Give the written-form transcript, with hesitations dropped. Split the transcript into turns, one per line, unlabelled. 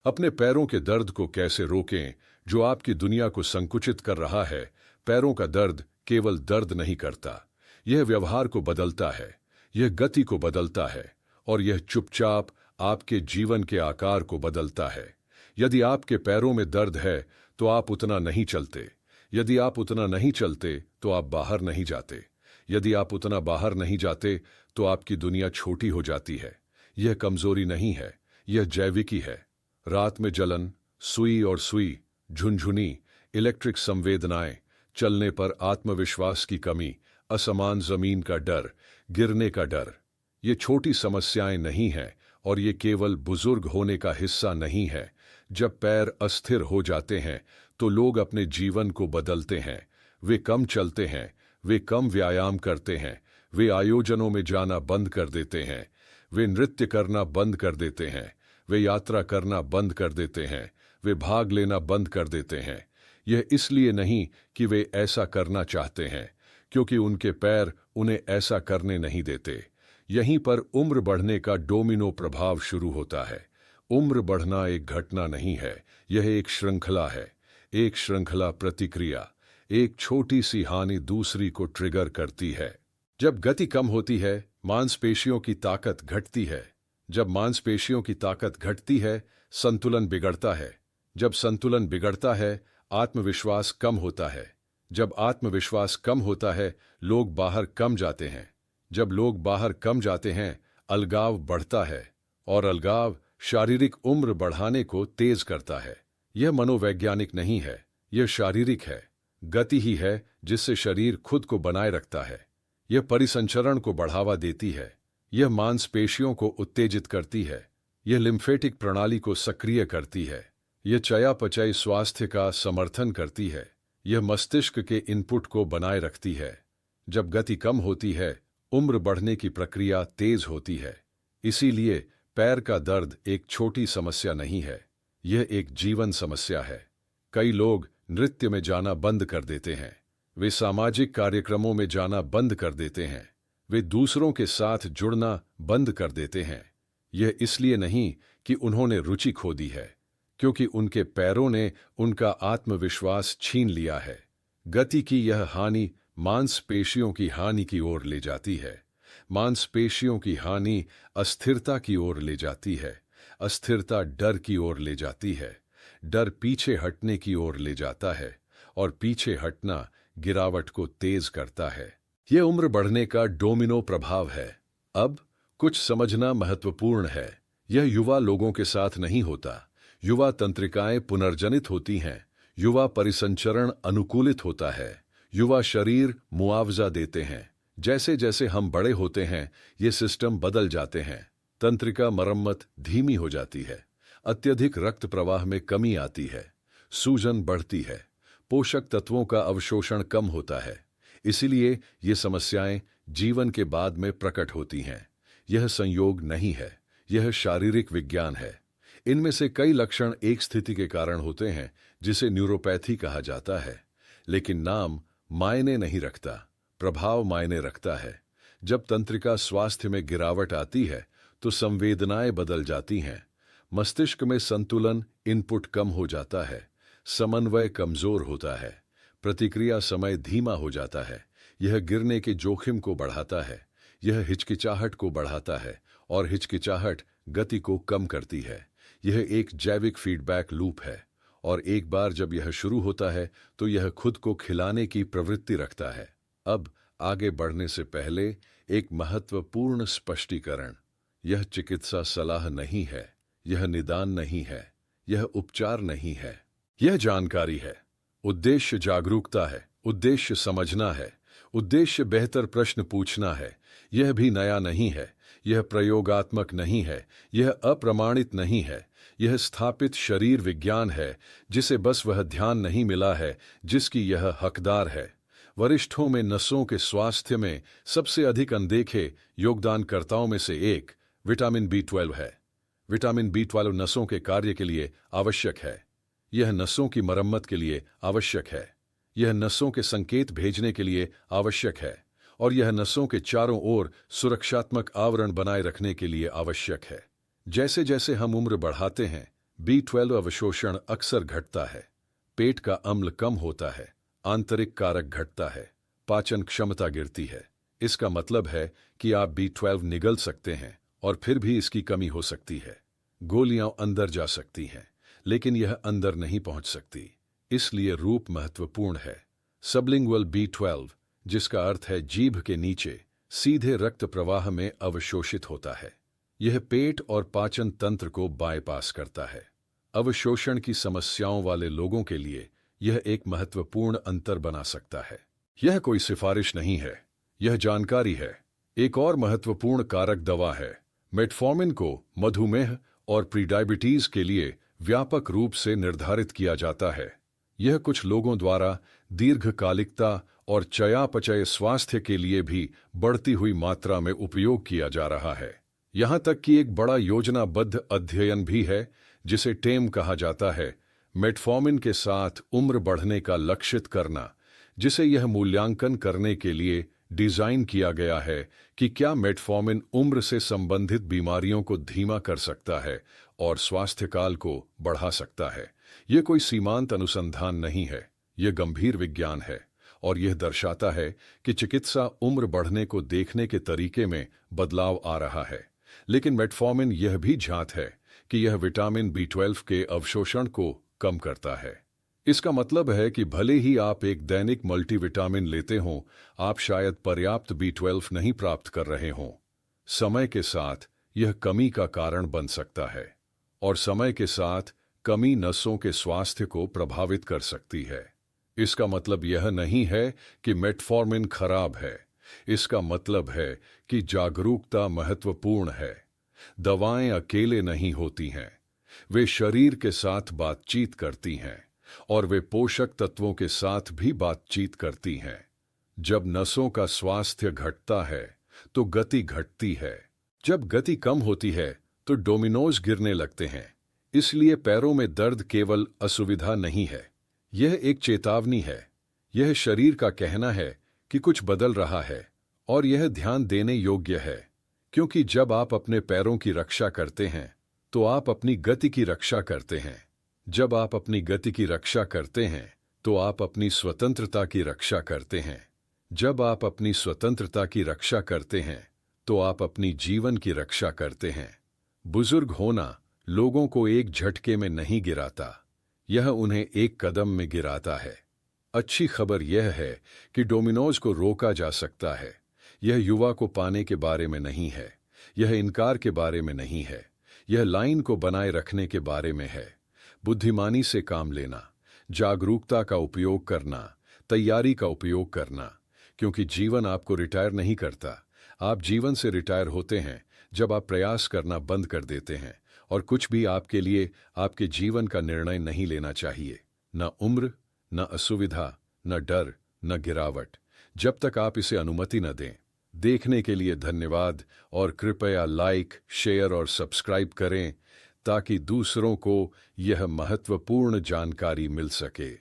अपने पैरों के दर्द को कैसे रोकें जो आपकी दुनिया को संकुचित कर रहा है। पैरों का दर्द केवल दर्द नहीं करता, यह व्यवहार को बदलता है, यह गति को बदलता है और यह चुपचाप आपके जीवन के आकार को बदलता है। यदि आपके पैरों में दर्द है तो आप उतना नहीं चलते, यदि आप उतना नहीं चलते तो आप बाहर नहीं जाते, यदि आप उतना बाहर नहीं जाते तो आपकी दुनिया छोटी हो जाती है। यह कमजोरी नहीं है, यह जैविकी है। रात में जलन, सुई और सुई, झुनझुनी, इलेक्ट्रिक संवेदनाएं, चलने पर आत्मविश्वास की कमी, असमान जमीन का डर, गिरने का डर, ये छोटी समस्याएं नहीं हैं और ये केवल बुजुर्ग होने का हिस्सा नहीं है। जब पैर अस्थिर हो जाते हैं तो लोग अपने जीवन को बदलते हैं। वे कम चलते हैं, वे कम व्यायाम करते हैं, वे आयोजनों में जाना बंद कर देते हैं, वे नृत्य करना बंद कर देते हैं, वे यात्रा करना बंद कर देते हैं, वे भाग लेना बंद कर देते हैं। यह इसलिए नहीं कि वे ऐसा करना चाहते हैं, क्योंकि उनके पैर उन्हें ऐसा करने नहीं देते। यहीं पर उम्र बढ़ने का डोमिनो प्रभाव शुरू होता है। उम्र बढ़ना एक घटना नहीं है, यह एक श्रृंखला है, एक श्रृंखला प्रतिक्रिया। एक छोटी सी हानि दूसरी को ट्रिगर करती है। जब गति कम होती है, मांसपेशियों की ताकत घटती है। जब मांसपेशियों की ताकत घटती है, संतुलन बिगड़ता है। जब संतुलन बिगड़ता है, आत्मविश्वास कम होता है। जब आत्मविश्वास कम होता है, लोग बाहर कम जाते हैं। जब लोग बाहर कम जाते हैं, अलगाव बढ़ता है और अलगाव शारीरिक उम्र बढ़ाने को तेज करता है। यह मनोवैज्ञानिक नहीं है, यह शारीरिक है। गति ही है जिससे शरीर खुद को बनाए रखता है। यह परिसंचरण को बढ़ावा देती है, यह मांसपेशियों को उत्तेजित करती है, यह लिम्फेटिक प्रणाली को सक्रिय करती है, यह चयापचय स्वास्थ्य का समर्थन करती है, यह मस्तिष्क के इनपुट को बनाए रखती है। जब गति कम होती है, उम्र बढ़ने की प्रक्रिया तेज होती है। इसीलिए पैर का दर्द एक छोटी समस्या नहीं है, यह एक जीवन समस्या है। कई लोग नृत्य में जाना बंद कर देते हैं, वे सामाजिक कार्यक्रमों में जाना बंद कर देते हैं, वे दूसरों के साथ जुड़ना बंद कर देते हैं। यह इसलिए नहीं कि उन्होंने रुचि खो दी है, क्योंकि उनके पैरों ने उनका आत्मविश्वास छीन लिया है। गति की यह हानि मांसपेशियों की हानि की ओर ले जाती है। मांसपेशियों की हानि अस्थिरता की ओर ले जाती है। अस्थिरता डर की ओर ले जाती है। डर पीछे हटने की ओर ले जाता है और पीछे हटना गिरावट को तेज करता है। यह उम्र बढ़ने का डोमिनो प्रभाव है। अब कुछ समझना महत्वपूर्ण है। यह युवा लोगों के साथ नहीं होता। युवा तंत्रिकाएं पुनर्जनित होती हैं, युवा परिसंचरण अनुकूलित होता है, युवा शरीर मुआवजा देते हैं। जैसे जैसे हम बड़े होते हैं, ये सिस्टम बदल जाते हैं। तंत्रिका मरम्मत धीमी हो जाती है, अत्यधिक रक्त प्रवाह में कमी आती है, सूजन बढ़ती है, पोषक तत्वों का अवशोषण कम होता है। इसीलिए ये समस्याएं जीवन के बाद में प्रकट होती हैं। यह संयोग नहीं है, यह शारीरिक विज्ञान है। इनमें से कई लक्षण एक स्थिति के कारण होते हैं जिसे न्यूरोपैथी कहा जाता है, लेकिन नाम मायने नहीं रखता, प्रभाव मायने रखता है। जब तंत्रिका स्वास्थ्य में गिरावट आती है तो संवेदनाएं बदल जाती हैं। मस्तिष्क में संतुलन, इनपुट कम हो जाता है, समन्वय कमजोर होता है, प्रतिक्रिया समय धीमा हो जाता है। यह गिरने के जोखिम को बढ़ाता है, यह हिचकिचाहट को बढ़ाता है और हिचकिचाहट गति को कम करती है। यह एक जैविक फीडबैक लूप है और एक बार जब यह शुरू होता है तो यह खुद को खिलाने की प्रवृत्ति रखता है। अब आगे बढ़ने से पहले एक महत्वपूर्ण स्पष्टीकरण। यह चिकित्सा सलाह नहीं है, यह निदान नहीं है, यह उपचार नहीं है, यह जानकारी है। उद्देश्य जागरूकता है, उद्देश्य समझना है, उद्देश्य बेहतर प्रश्न पूछना है। यह भी नया नहीं है, यह प्रयोगात्मक नहीं है, यह अप्रमाणित नहीं है, यह स्थापित शरीर विज्ञान है जिसे बस वह ध्यान नहीं मिला है जिसकी यह हकदार है। वरिष्ठों में नसों के स्वास्थ्य में सबसे अधिक अनदेखे योगदानकर्ताओं में से एक विटामिन B12 है। विटामिन B12 नसों के कार्य के लिए आवश्यक है, यह नसों की मरम्मत के लिए आवश्यक है, यह नसों के संकेत भेजने के लिए आवश्यक है और यह नसों के चारों ओर सुरक्षात्मक आवरण बनाए रखने के लिए आवश्यक है। जैसे जैसे हम उम्र बढ़ाते हैं, B12 अवशोषण अक्सर घटता है, पेट का अम्ल कम होता है, आंतरिक कारक घटता है, पाचन क्षमता गिरती है। इसका मतलब है कि आप B12 निगल सकते हैं और फिर भी इसकी कमी हो सकती है। गोलियां अंदर जा सकती हैं, लेकिन यह अंदर नहीं पहुंच सकती, इसलिए रूप महत्वपूर्ण है। सबलिंगुअल B12, जिसका अर्थ है जीभ के नीचे, सीधे रक्त प्रवाह में अवशोषित होता है। यह पेट और पाचन तंत्र को बायपास करता है। अवशोषण की समस्याओं वाले लोगों के लिए यह एक महत्वपूर्ण अंतर बना सकता है। यह कोई सिफारिश नहीं है, यह जानकारी है। एक और महत्वपूर्ण कारक दवा है। मेटफॉर्मिन को मधुमेह और प्रीडायबिटीज के लिए व्यापक रूप से निर्धारित किया जाता है। यह कुछ लोगों द्वारा दीर्घकालिकता और चयापचय स्वास्थ्य के लिए भी बढ़ती हुई मात्रा में उपयोग किया जा रहा है। यहां तक कि एक बड़ा योजनाबद्ध अध्ययन भी है, जिसे टेम कहा जाता है, मेटफॉर्मिन के साथ उम्र बढ़ने का लक्षित करना, जिसे यह मूल्यांकन करने के लिए डिजाइन किया गया है कि क्या मेटफॉर्मिन उम्र से संबंधित बीमारियों को धीमा कर सकता है और स्वास्थ्य काल को बढ़ा सकता है। यह कोई सीमांत अनुसंधान नहीं है, यह गंभीर विज्ञान है और यह दर्शाता है कि चिकित्सा उम्र बढ़ने को देखने के तरीके में बदलाव आ रहा है। लेकिन मेटफॉर्मिन यह भी जांच है कि यह विटामिन B12 के अवशोषण को कम करता है। इसका मतलब है कि भले ही आप एक दैनिक मल्टीविटामिन लेते हों, आप शायद पर्याप्त B12 नहीं प्राप्त कर रहे हों। समय के साथ यह कमी का कारण बन सकता है और समय के साथ कमी नसों के स्वास्थ्य को प्रभावित कर सकती है। इसका मतलब यह नहीं है कि मेटफॉर्मिन खराब है, इसका मतलब है कि जागरूकता महत्वपूर्ण है। दवाएं अकेले नहीं होती हैं, वे शरीर के साथ बातचीत करती हैं और वे पोषक तत्वों के साथ भी बातचीत करती हैं। जब नसों का स्वास्थ्य घटता है तो गति घटती है। जब गति कम होती है तो डोमिनोज गिरने लगते हैं। इसलिए पैरों में दर्द केवल असुविधा नहीं है, यह एक चेतावनी है। यह शरीर का कहना है कि कुछ बदल रहा है और यह ध्यान देने योग्य है, क्योंकि जब आप अपने पैरों की रक्षा करते हैं तो आप अपनी गति की रक्षा करते हैं। जब आप अपनी गति की रक्षा करते हैं तो आप अपनी स्वतंत्रता की रक्षा करते हैं। जब आप अपनी स्वतंत्रता की रक्षा करते हैं तो आप अपनी जीवन की रक्षा करते हैं। बुजुर्ग होना लोगों को एक झटके में नहीं गिराता, यह उन्हें एक कदम में गिराता है। अच्छी खबर यह है कि डोमिनोज को रोका जा सकता है। यह युवा को पाने के बारे में नहीं है, यह इनकार के बारे में नहीं है, यह लाइन को बनाए रखने के बारे में है। बुद्धिमानी से काम लेना, जागरूकता का उपयोग करना, तैयारी का उपयोग करना, क्योंकि जीवन आपको रिटायर नहीं करता। आप जीवन से रिटायर होते हैं जब आप प्रयास करना बंद कर देते हैं और कुछ भी आपके लिए आपके जीवन का निर्णय नहीं लेना चाहिए। न उम्र, न असुविधा, न डर, न गिरावट, जब तक आप इसे अनुमति न दें। देखने के लिए धन्यवाद और कृपया लाइक, शेयर और सब्सक्राइब करें ताकि दूसरों को यह महत्वपूर्ण जानकारी मिल सके।